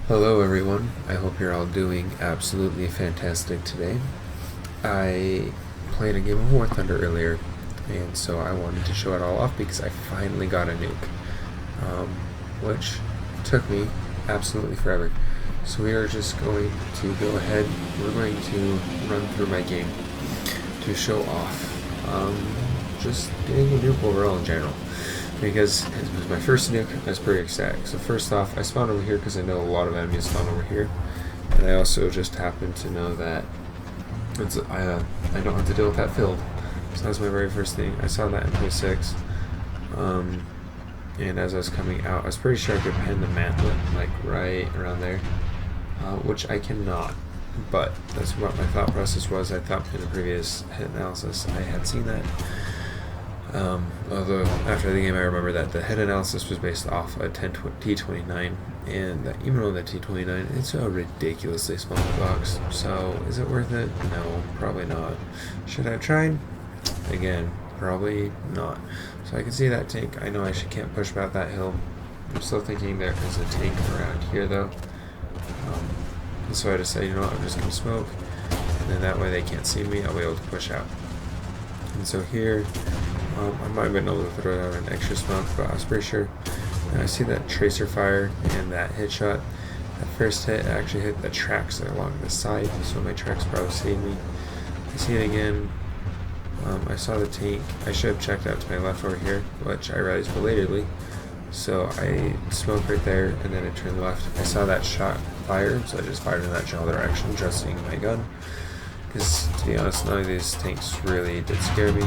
Hello everyone, I hope you're all doing absolutely fantastic today. I played a game of War Thunder earlier, and so I wanted to show it all off because I finally got a nuke, which took me absolutely forever. So we are just going to go ahead, we're going to run through my game to show off just getting a nuke overall in general. Because it was my first nuke, I was pretty ecstatic. So first off, I spawned over here because I know a lot of enemies spawn over here. And I also just happened to know that I don't have to deal with that field. So that was my very first thing. I saw that MP6. And as I was coming out, I was pretty sure I could pin the mantlet, like right around there. Which I cannot. But that's what my thought process was. I thought in the previous hit analysis I had seen that. Although after the game I remember that the head analysis was based off a T29, and that even on the T29 it's a ridiculously small box, so is it worth it? No, probably not. Should I have tried? Again, probably not. So I can see that tank. I know can't push back that hill. I'm still thinking there is a tank around here though. And so I decided, you know what, I'm just going to smoke, and then that way they can't see me, I'll be able to push out. And so here, I might have been able to throw out an extra smoke, but I was pretty sure. And I see that tracer fire and that hit shot. That first hit actually hit the tracks along the side, so my tracks probably saved me. I see it again. I saw the tank. I should have checked out to my left over here, which I realized belatedly. So I smoked right there, and then I turned left. I saw that shot fire, so I just fired in that general direction, trusting my gun. Because to be honest, none of these tanks really did scare me.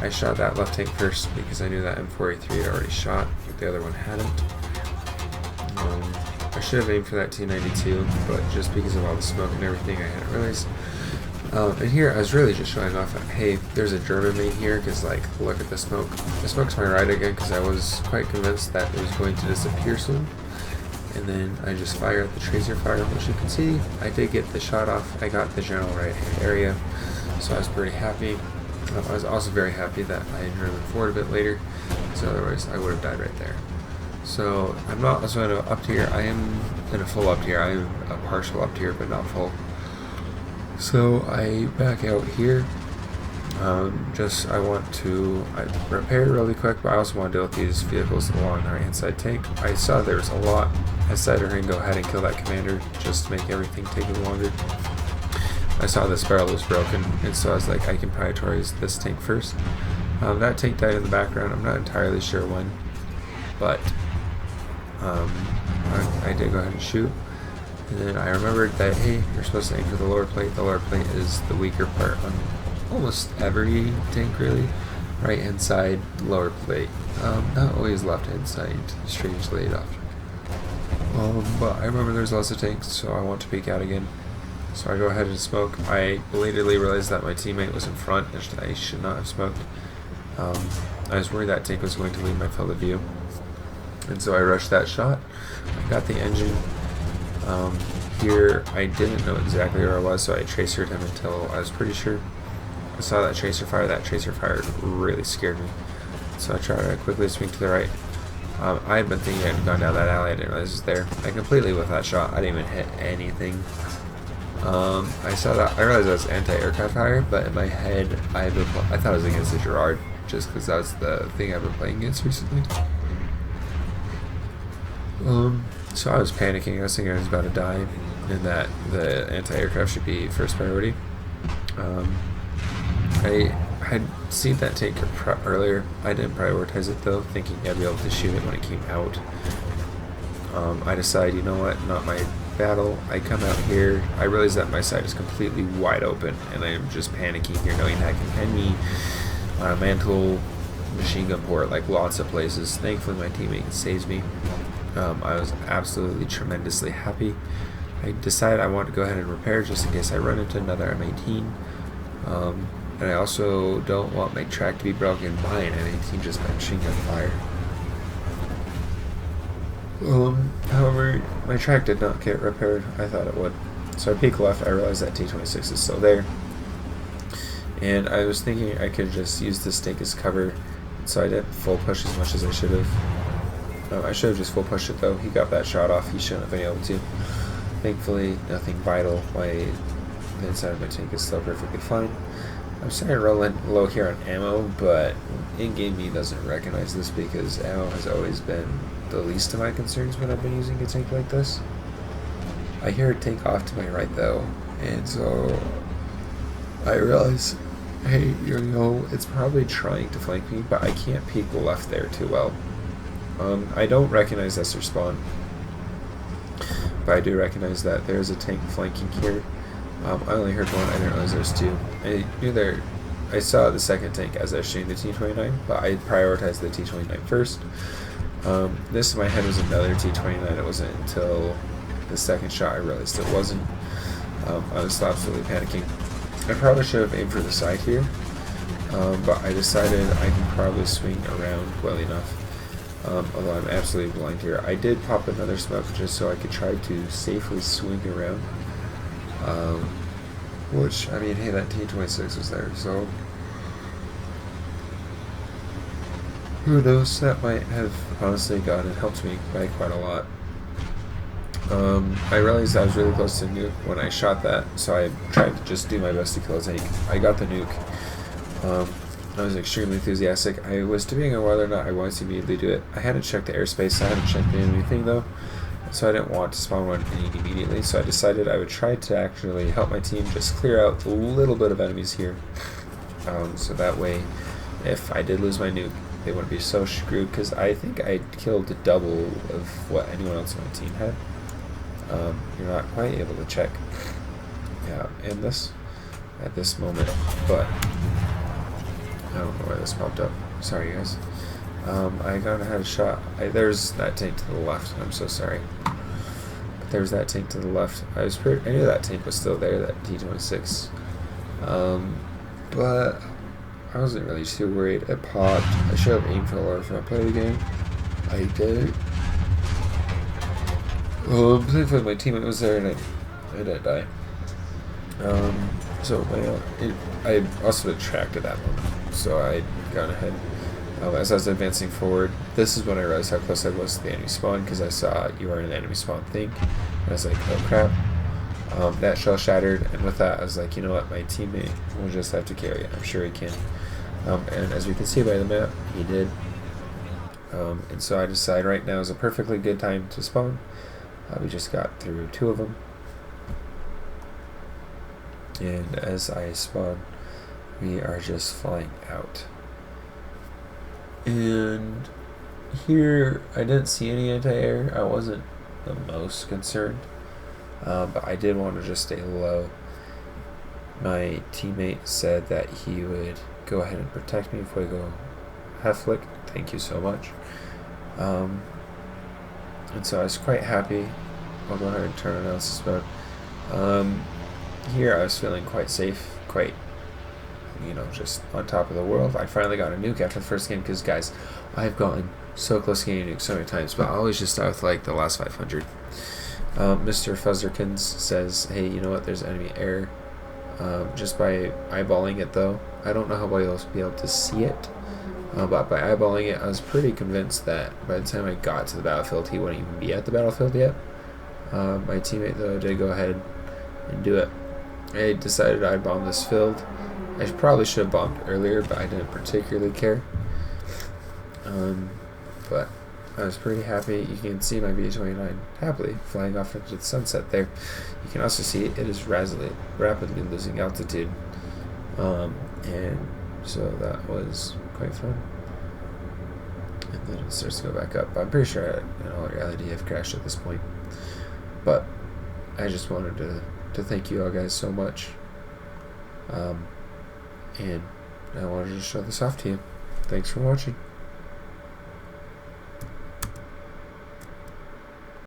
I shot that left tank first because I knew that M4A3 had already shot, but the other one hadn't. I should have aimed for that T92, but just because of all the smoke and everything, I hadn't realized. And here, I was really just showing off that, hey, there's a German main here, because, like, look at the smoke. The smoke's my right again, because I was quite convinced that it was going to disappear soon. And then I just fire at the tracer fire, which you can see, I did get the shot off. I got the general right hand area, so I was pretty happy. I was also very happy that I had driven forward a bit later, because otherwise I would have died right there. So I'm not also in a up tier. I am in a full up tier. I am a partial up tier, but not full. So I back out here. I want to repair really quick, but I also want to deal with these vehicles along the right hand side tank. I saw there was a lot. I decided to go ahead and kill that commander just to make everything take longer. I saw this barrel was broken, and so I was like, I can prioritize this tank first. That tank died in the background. I'm not entirely sure when, but I did go ahead and shoot. And then I remembered that, hey, you're supposed to aim for the lower plate. The lower plate is the weaker part on almost every tank, really. Right hand side, lower plate. Not always left hand side, strangely enough. But I remember there's lots of tanks, so I want to peek out again. So I go ahead and smoke. I belatedly realized that my teammate was in front, and I should not have smoked. I was worried that tank was going to leave my field of view. And so I rushed that shot. I got the engine. Here, I didn't know exactly where I was, so I tracered him until I was pretty sure. I saw that tracer fire. That tracer fire really scared me. So I tried to quickly swing to the right. I had been thinking I had gone down that alley. I didn't realize it was there. I completely whiffed that shot. I didn't even hit anything. I saw that. I realized that was anti-aircraft fire, but in my head, I thought it was against the Girard, just because that was the thing I've been playing against recently. So I was panicking. I was thinking I was about to die, and that the anti-aircraft should be first priority. I had seen that tank earlier. I didn't prioritize it though, thinking I'd be able to shoot it when it came out. I decided, you know what, not my battle. I come out here. I realize that my side is completely wide open, and I am just panicking here, knowing that I can pin me on a mantle, machine gun port, like lots of places. Thankfully, my teammate saves me. I was absolutely tremendously happy. I decided I want to go ahead and repair just in case I run into another M18. And I also don't want my track to be broken by an M18 just by machine gun fire. However, my track did not get repaired. I thought it would. So I peek left. I realized that T26 is still there. And I was thinking I could just use this tank as cover, so I didn't full push as much as I should have. I should have just full pushed it though. He got that shot off. He shouldn't have been able to. Thankfully, nothing vital. The inside of my tank is still perfectly fine. I'm starting to roll low here on ammo, but in-game me doesn't recognize this because ammo has always been the least of my concerns when I've been using a tank like this. I hear a tank off to my right though, and so I realize, hey, you know, it's probably trying to flank me, but I can't peek left there too well. I don't recognize that's their spawn, but I do recognize that there's a tank flanking here. I only heard one, I didn't realize there's two. I saw the second tank as I was shooting the T-29, but I prioritized the T-29 first. This in my head was another T-29, it wasn't until the second shot I realized it wasn't. I was absolutely panicking. I probably should have aimed for the side here, but I decided I can probably swing around well enough. Although I'm absolutely blind here. I did pop another smoke just so I could try to safely swing around. Which, I mean, hey, that T-26 was there, so who knows, that might have honestly gone and helped me by quite a lot. I realized I was really close to Nuke when I shot that, so I tried to just do my best to kill a tank. I got the Nuke. I was extremely enthusiastic. I was debating on whether or not I wanted to immediately do it. I hadn't checked the airspace, I hadn't checked the enemy thing though, so I didn't want to spawn one immediately, so I decided I would try to actually help my team just clear out a little bit of enemies here. So that way, if I did lose my nuke, they wouldn't be so screwed, because I think I killed double of what anyone else on my team had. You're not quite able to check in this at this moment, but I don't know why this popped up. Sorry, guys. I got ahead of shot. There's that tank to the left. I'm so sorry. But there's that tank to the left. I knew that tank was still there, that T-26. But I wasn't really too worried. It popped. I should have aimed for the lower if I played the game. I did. Thankfully my teammate was there and I didn't die. So I also detracted that moment. So I got ahead. As I was advancing forward, this is when I realized how close I was to the enemy spawn, because I saw you were in an enemy spawn thing. And I was like, oh crap. That shell shattered, and with that I was like, you know what, my teammate will just have to carry it. I'm sure he can. And as we can see by the map, he did. And so I decided right now is a perfectly good time to spawn. We just got through 2 of them. And as I spawn, we are just flying out. And here, I didn't see any anti-air. I wasn't the most concerned, but I did want to just stay low. My teammate said that he would go ahead and protect me if we go half flick. Thank you so much. And so I was quite happy. I'll go ahead and turn on analysis mode. Here I was feeling quite safe, quite, you know, just on top of the world. I finally got a nuke after the first game, because guys, I've gotten so close to getting a nuke so many times, but I always just start with like the last 500. Mr. Fuzzerkins says, hey, you know what, there's enemy air. Just by eyeballing it though, I don't know how well you'll be able to see it, but by eyeballing it, I was pretty convinced that by the time I got to the battlefield, he wouldn't even be at the battlefield yet. My teammate though did go ahead and do it. I decided I'd bomb this field. I probably should have bombed earlier, but I didn't particularly care. But I was pretty happy. You can see my B-29 happily flying off into the sunset there. You can also see it is rapidly losing altitude. And so that was quite fun. And then it starts to go back up. I'm pretty sure in all reality I've crashed at this point. But I just wanted to thank you all guys so much. And I wanted to show this off to you. Thanks for watching.